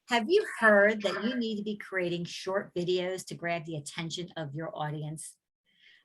Have you heard that you need to be creating short videos to grab the attention of your audience?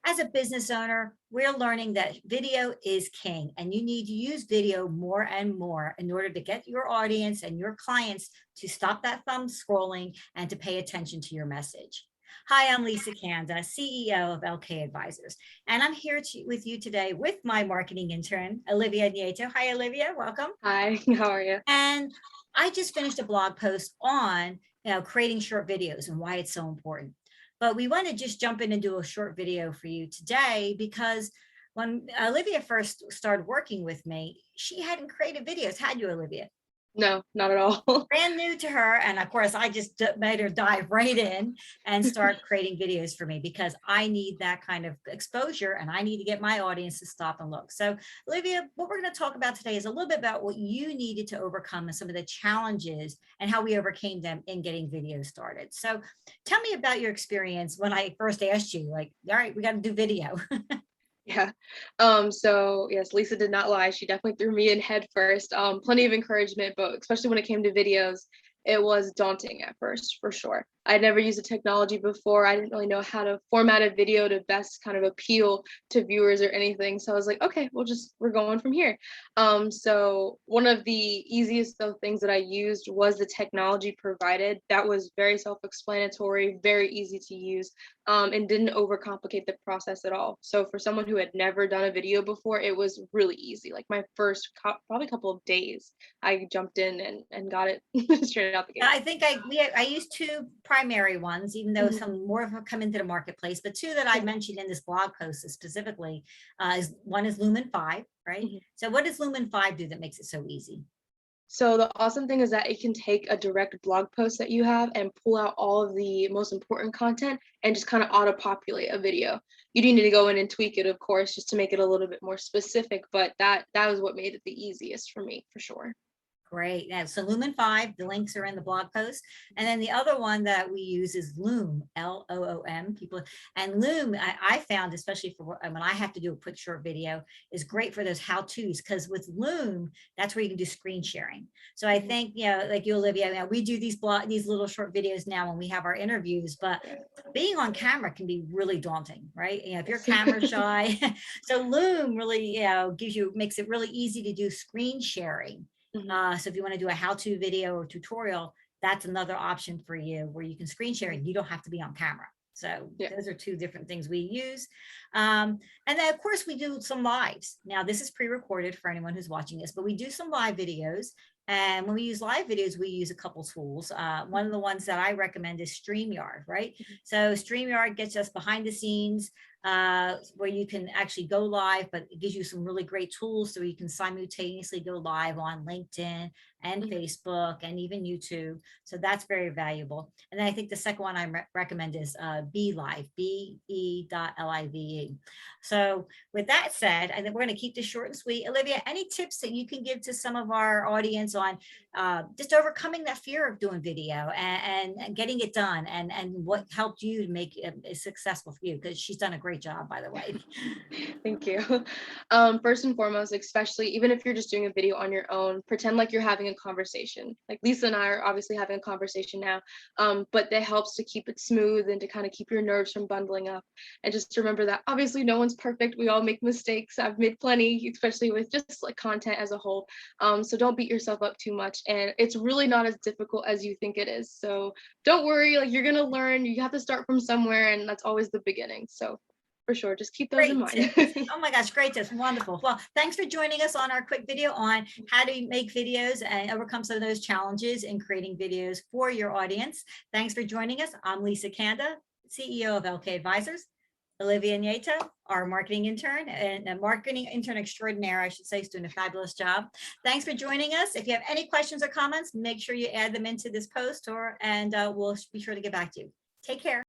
As a business owner, we're learning that video is king and you need to use video more and more in order to get your audience and your clients to stop that thumb scrolling and to pay attention to your message. Hi, I'm Lisa Kanda, CEO of Elkay Advisors, and I'm here with you today with my marketing intern, Olivia Nieto. Hi, Olivia, welcome. Hi, how are you? And I just finished a blog post on, creating short videos and why it's so important. But we want to just jump in and do a short video for you today because when Olivia first started working with me, she hadn't created videos. Had you, Olivia? No, not at all. Brand new to her. And of course, I just made her dive right in and start creating videos for me because I need that kind of exposure and I need to get my audience to stop and look. So Olivia, what we're going to talk about today is a little bit about what you needed to overcome and some of the challenges and how we overcame them in getting videos started. So tell me about your experience when I first asked you, like, all right, we got to do video. Yeah. So yes, Lisa did not lie. She definitely threw me in head first. Plenty of encouragement, but especially when it came to videos, it was daunting at first, for sure. I'd never used the technology before. I didn't really know how to format a video to best kind of appeal to viewers or anything. So I was like, okay, we're going from here. So one of the easiest though things that I used was the technology provided. That was very self-explanatory, very easy to use, and didn't overcomplicate the process at all. So for someone who had never done a video before, it was really easy. Like my first probably couple of days, I jumped in and got it straight out the gate. I think I used two primary ones, even though Mhm. some more have come into the marketplace. But two that I Yeah. mentioned in this blog post specifically is one is Lumen 5, right? Mhm. So what does Lumen 5 do that makes it so easy? So the awesome thing is that it can take a direct blog post that you have and pull out all of the most important content and just kind of auto populate a video. You do need to go in and tweak it, of course, just to make it a little bit more specific, but that was what made it the easiest for me, for sure. Great. Yeah, so Lumen 5, the links are in the blog post. And then the other one that we use is Loom, Loom. People and Loom, I found, especially for when I have to do a quick short video, is great for those how-tos because with Loom, that's where you can do screen sharing. So I Mhm. think, like you, Olivia, we do these little short videos now when we have our interviews, but being on camera can be really daunting, right? If you're Yes. camera shy, so Loom really, makes it really easy to do screen sharing. Mhm. So if you want to do a how-to video or tutorial, that's another option for you where you can screen share Mhm. it. You don't have to be on camera. So Yeah. those are two different things we use. And then of course we do some lives. Now this is pre-recorded for anyone who's watching this, but we do some live videos. And when we use live videos, we use a couple tools. One of the ones that I recommend is StreamYard, right? Mhm. So StreamYard gets us behind the scenes where you can actually go live, but it gives you some really great tools so you can simultaneously go live on LinkedIn and Mhm. Facebook and even YouTube. So that's very valuable. And then I think the second one I recommend is Be Live, BE.live. So with that said, I think we're going to keep this short and sweet. Olivia, any tips that you can give to some of our audience on just overcoming that fear of doing video and getting it done and what helped you to make it successful for you? Because she's done a great job, by the way. Thank you. First and foremost, especially even if you're just doing a video on your own, pretend like you're having a conversation. Like Lisa and I are obviously having a conversation now, but that helps to keep it smooth and to kind of keep your nerves from bundling up. And just to remember that obviously no one's perfect. We all make mistakes. I've made plenty, especially with just like content as a whole. So don't beat yourself up too much. And it's really not as difficult as you think it is. So don't worry, like you're gonna learn. You have to start from somewhere, and that's always the beginning. So for sure, just keep those in Great mind. tips. Oh my gosh, great tips. Wonderful. Well, thanks for joining us on our quick video on how to make videos and overcome some of those challenges in creating videos for your audience. Thanks for joining us. I'm Lisa Kanda, CEO of Elkay Advisors. Olivia Nieto, our marketing intern and a marketing intern extraordinaire, I should say, is doing a fabulous job. Thanks for joining us. If you have any questions or comments, make sure you add them into this post and we'll be sure to get back to you. Take care.